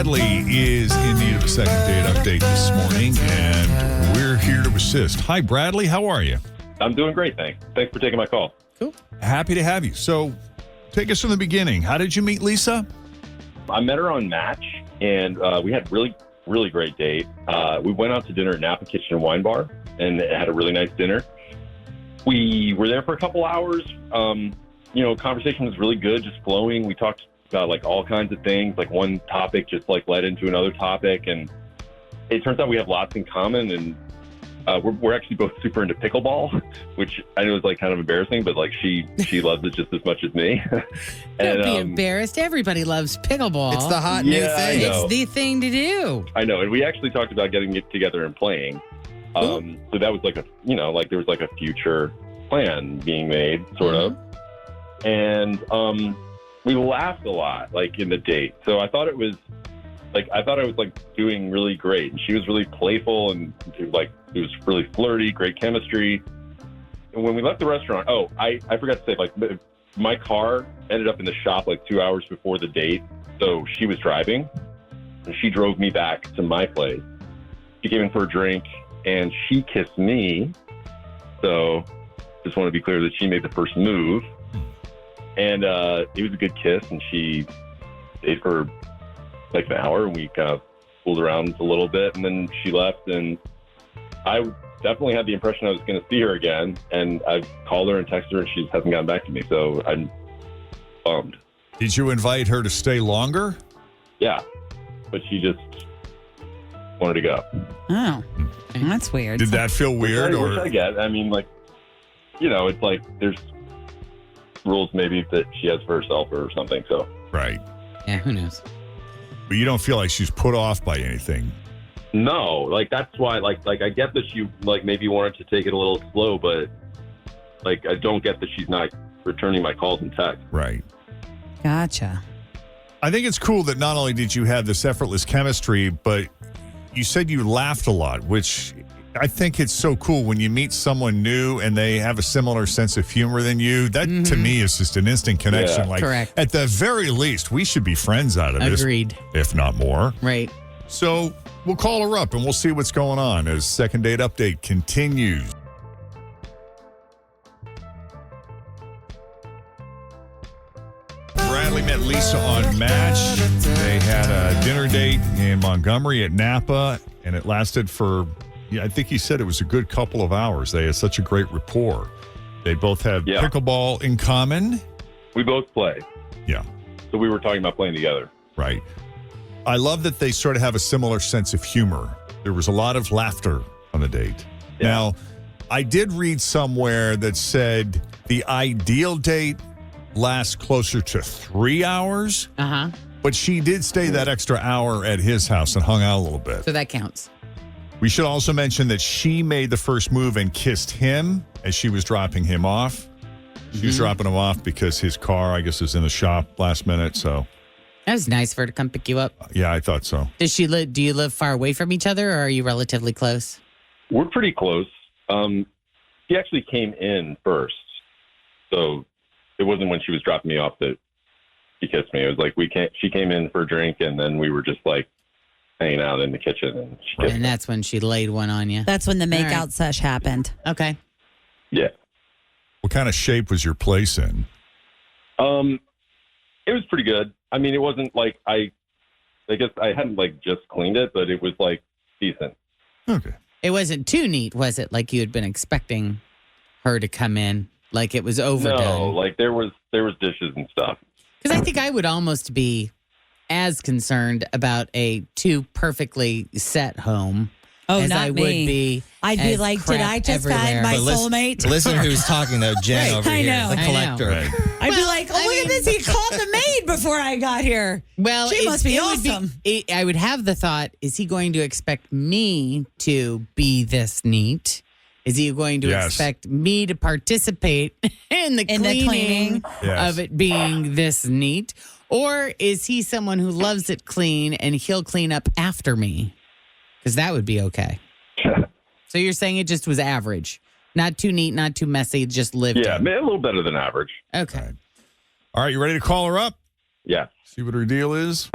Bradley is in need of a second date update this morning, and we're here to assist. Hi, Bradley. How are you? I'm doing great, thanks. Thanks for taking my call. Cool. Happy to have you. So take us from the beginning. How did you meet Lisa? I met her on Match, and we had really great date. We went out to dinner at Napa Kitchen and Wine Bar, and had a really nice dinner. We were there for a couple hours. Conversation was really good, just flowing. We talked about like all kinds of things. Like one topic just like led into another topic, and it turns out we have lots in common. And we're actually both super into pickleball, which I know is like kind of embarrassing, but like she loves it just as much as me. Don't be embarrassed. Everybody loves pickleball. It's the hot new thing. It's the thing to do. I know, and we actually talked about getting it together and playing. So that was like there was like a future plan being made, sort of. And we laughed a lot, like in the date. So I thought I was like doing really great. And she was really playful, and it was really flirty, great chemistry. And when we left the restaurant, I forgot to say, like, my car ended up in the shop like 2 hours before the date. So she was driving, and she drove me back to my place. She came in for a drink, and she kissed me. So just want to be clear that she made the first move. And it was a good kiss, and she stayed for like an hour, and we kind of fooled around a little bit, and then she left, and I definitely had the impression I was going to see her again, and I've called her and texted her, and she just hasn't gotten back to me, so I'm bummed. Did you invite her to stay longer? Yeah, but she just wanted to go. Oh, that's weird. Did that feel weird? Which I get. I mean, like, it's like there's rules maybe that she has for herself or something, so. Right. Yeah, who knows? But you don't feel like she's put off by anything? No, like that's why, like I get that she like maybe wanted to take it a little slow, but like I don't get that she's not returning my calls and texts. Right. Gotcha. I think it's cool that not only did you have this effortless chemistry, but you said you laughed a lot, which I think it's so cool when you meet someone new and they have a similar sense of humor than you. That to me is just an instant connection. Yeah. Like, correct. At the very least, we should be friends out of this. Agreed. If not more. Right. So we'll call her up and we'll see what's going on as second date update continues. Bradley met Lisa on Match. They had a dinner date in Montgomery at Napa, and it lasted for, I think he said it was a good couple of hours. They had such a great rapport. They both have pickleball in common. We both play. Yeah. So we were talking about playing together. Right. I love that they sort of have a similar sense of humor. There was a lot of laughter on the date. Yeah. Now, I did read somewhere that said the ideal date lasts closer to 3 hours. Uh-huh. But she did stay that extra hour at his house and hung out a little bit. So that counts. We should also mention that she made the first move and kissed him as she was dropping him off. She was dropping him off because his car, I guess, is in the shop last minute. So That was nice for her to come pick you up. yeah, I thought so. Do you live far away from each other, or are you relatively close? We're pretty close. She actually came in first, so it wasn't when she was dropping me off that she kissed me. It was like she came in for a drink, and then we were just like hanging out in the kitchen, and she kissed me. And that's when she laid one on you. That's when the All makeout right. sesh happened. Okay. Yeah. What kind of shape was your place in? It was pretty good. I mean, it wasn't like I guess I hadn't like just cleaned it, but it was like decent. Okay. It wasn't too neat, was it? Like you had been expecting her to come in, like it was overdone. No, like there was dishes and stuff. Because I think I would almost be as concerned about a too perfectly set home as not I would me. be. I'd be as like, did crap I just everywhere. find my But soulmate? Listen who's talking, though. Jen Right. over I here, know. the I know. collector. Right. I'd be Well, like, oh, I look at mean- this. He called the maid before I got here. Well, She must be awesome. I would have the thought, is he going to expect me to be this neat? Is he going to Yes. expect me to participate in the cleaning Yes. of it being this neat? Or is he someone who loves it clean and he'll clean up after me? Because that would be okay. So you're saying it just was average. Not too neat, not too messy, just lived Yeah, in. a little better than average. Okay. All right, you ready to call her up? Yeah. See what her deal is?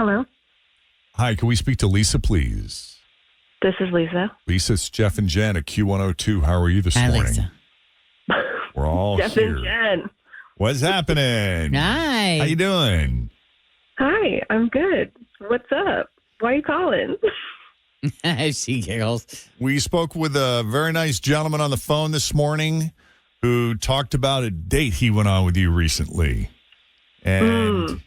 Hello, Hi, can we speak to Lisa, please? this is Lisa. Lisa, it's Jeff and Jen at Q102. How are you this Hi, morning? Lisa. We're all Jeff here. and Jen. What's happening? Hi. How you doing? Hi, I'm good. What's up? Why are you calling? She giggles. We spoke with a very nice gentleman on the phone this morning who talked about a date he went on with you recently. And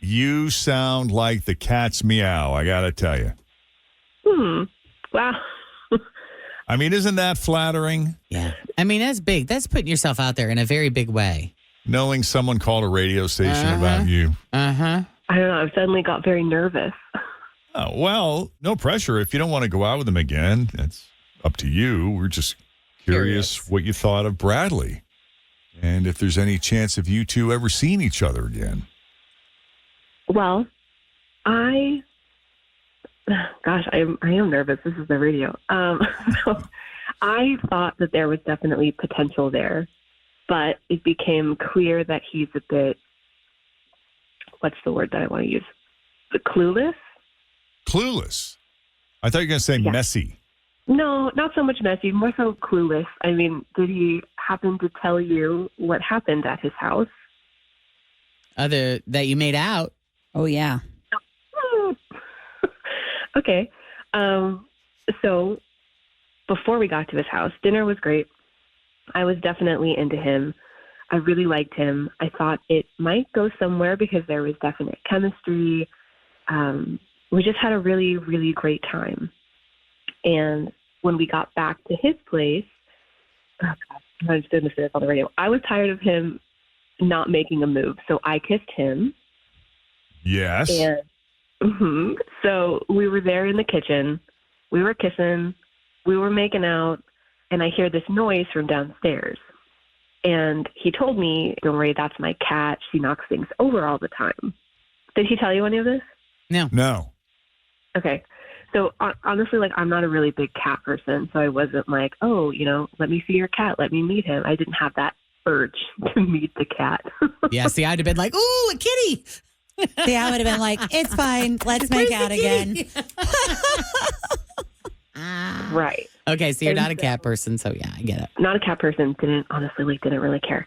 you sound like the cat's meow, I got to tell you. Wow. I mean, isn't that flattering? Yeah. I mean, that's big. That's putting yourself out there in a very big way. Knowing someone called a radio station about you. Uh-huh. I don't know. I suddenly got very nervous. Oh, well, no pressure. If you don't want to go out with him again, that's up to you. We're just curious what you thought of Bradley and if there's any chance of you two ever seeing each other again. Well, gosh, I am nervous. This is the radio. So I thought that there was definitely potential there, but it became clear that he's a bit, what's the word that I want to use? Clueless? Clueless. I thought you were going to say Yeah. messy. No, not so much messy, more so clueless. I mean, did he happen to tell you what happened at his house? Other that you made out. Oh, yeah. Okay. So before we got to his house, dinner was great. I was definitely into him. I really liked him. I thought it might go somewhere because there was definite chemistry. We just had a really, really great time. And when we got back to his place, oh God, I'm just going to say this on the radio. I was tired of him not making a move, so I kissed him. Yes. And so we were there in the kitchen. We were kissing. We were making out. And I hear this noise from downstairs. And he told me, don't worry, that's my cat. She knocks things over all the time. Did he tell you any of this? No. Okay. So honestly, like, I'm not a really big cat person. So I wasn't like, oh, let me see your cat. Let me meet him. I didn't have that urge to meet the cat. Yeah, see, I'd have been like, ooh, a kitty. See, I would have been like, it's fine. Let's make out again. Right. Okay, so you're not a cat person, so yeah, I get it. Not a cat person. Didn't really care.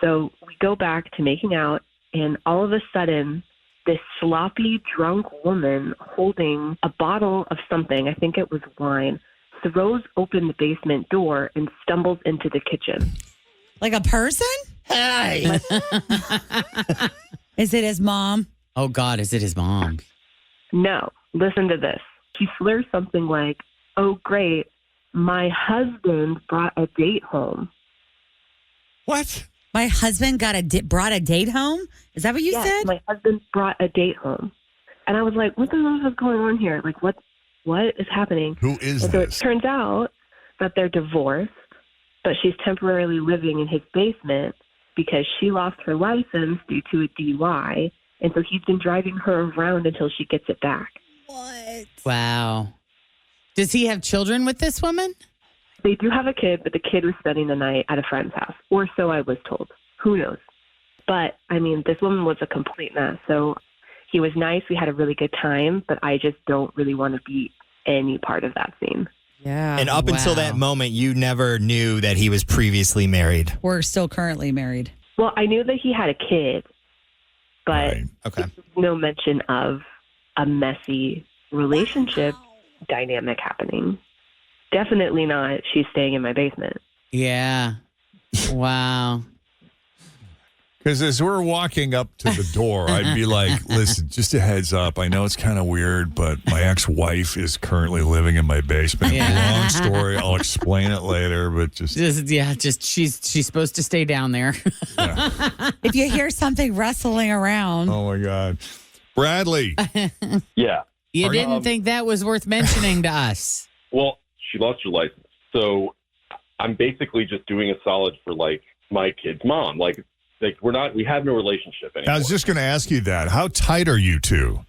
So we go back to making out, and all of a sudden, this sloppy, drunk woman holding a bottle of something, I think it was wine, throws open the basement door and stumbles into the kitchen. Like a person? Hey. Is it his mom? Oh, God, is it his mom? No, listen to this. She slurs something like, oh, great, my husband brought a date home. What? My husband brought a date home? Is that what you Yes, said? my husband brought a date home. And I was like, what the hell is going on here? Like, what is happening? Who is And so it this? turns out that they're divorced, but she's temporarily living in his basement because she lost her license due to a DUI. And so he's been driving her around until she gets it back. What? Wow. Does he have children with this woman? They do have a kid, but the kid was spending the night at a friend's house, or so I was told. Who knows? But, I mean, this woman was a complete mess. So he was nice. We had a really good time, but I just don't really want to be any part of that scene. Yeah. And up until that moment, you never knew that he was previously married. We're still currently married. Well, I knew that he had a kid, but Right. Okay. no mention of a messy relationship dynamic happening. Definitely not, she's staying in my basement. Yeah. Wow. Because as we're walking up to the door, I'd be like, listen, just a heads up. I know it's kind of weird, but my ex-wife is currently living in my basement. Yeah. Long story. I'll explain it later, but just She's supposed to stay down there. yeah. If you hear something rustling around, Oh, my God. Bradley. Yeah. You Are didn't you- think that was worth mentioning to us. Well, she lost her license. So I'm basically just doing a solid for like my kid's mom. Like we have no relationship anymore. I was just going to ask you that. How tight are you two?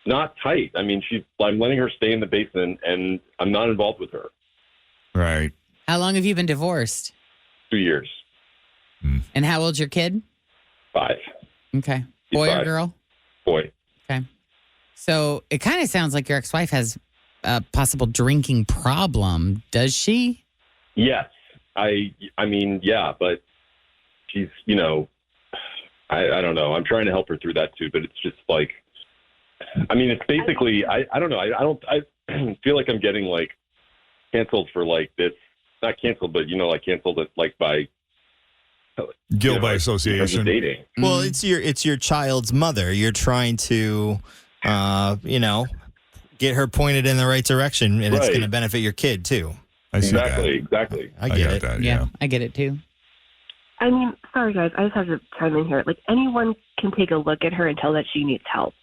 Not tight. I mean, I'm letting her stay in the basement and I'm not involved with her. Right. How long have you been divorced? 2 years. And how old's your kid? 5. Okay. He's Boy or 5. girl? Boy. Okay. So it kind of sounds like your ex-wife has a possible drinking problem. Does she? Yes. I mean, yeah, but she's, I don't know. I'm trying to help her through that too, but it's just like, I mean, it's basically, I don't know. I feel like I'm getting like canceled for like this, not canceled, but like canceled like by Guilt by association. Dating. Well, it's your child's mother. You're trying to, get her pointed in the right direction, and it's Right. going to benefit your kid too. I see Exactly. I get it. that, Yeah, I get it too. I mean, sorry guys, I just have to chime in here. Like anyone can take a look at her and tell that she needs help.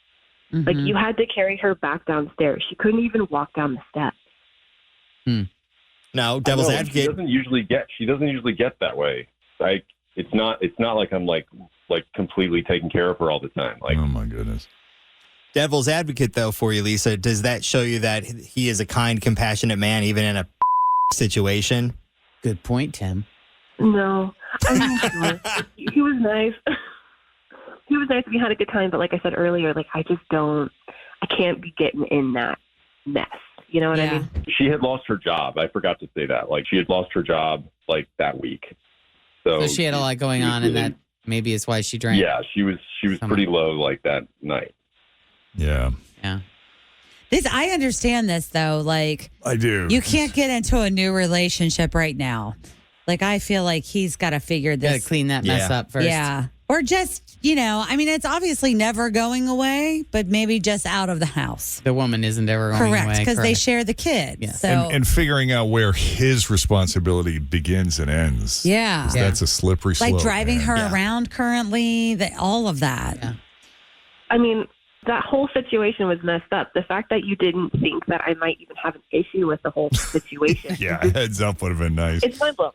Like Mhm. you had to carry her back downstairs. She couldn't even walk down the steps. Now, devil's I know, advocate. She doesn't usually get that way. Like it's not like I'm like completely taking care of her all the time. Like Oh, my goodness. Devil's advocate, though, for you, Lisa, does that show you that he is a kind, compassionate man, even in a situation? Good point, Tim. No, I mean, sure. He was nice. He was nice. We had a good time, but like I said earlier, like I can't be getting in that mess. You know what I mean? she had lost her job. I forgot to say that. Like she had lost her job like that week. So So she had a lot going she was on, and really- that maybe is why she drank. Yeah, she was pretty low like that night. Yeah, Yeah. I understand this though. Like I do. you can't get into a new relationship right now. Like I feel like he's got to figure Got to this. clean that mess Yeah. up first. Yeah. Or just, I mean, it's obviously never going away, but maybe just out of the house. The woman isn't ever going Correct. away. Because they Correct. share the kid. Yeah. So, and figuring out where his responsibility begins and ends. yeah. 'Cause that's a slippery slope. Like driving man. her Yeah. around currently, all of that. Yeah. I mean, that whole situation was messed up. The fact that you didn't think that I might even have an issue with the whole situation. Yeah, a heads up would have been nice. It's mind blowing.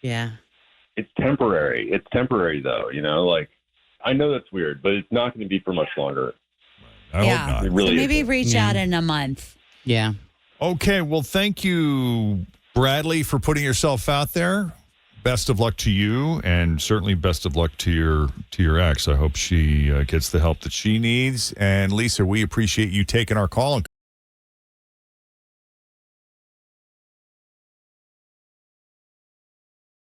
Yeah. It's temporary. It's temporary though, Like I know that's weird, but it's not going to be for much longer. I Yeah. hope not. It really So maybe isn't. reach Yeah. out in a month. Yeah. Okay, well, thank you, Bradley, for putting yourself out there. Best of luck to you, and certainly best of luck to your ex. I hope she gets the help that she needs. And Lisa, we appreciate you taking our call. And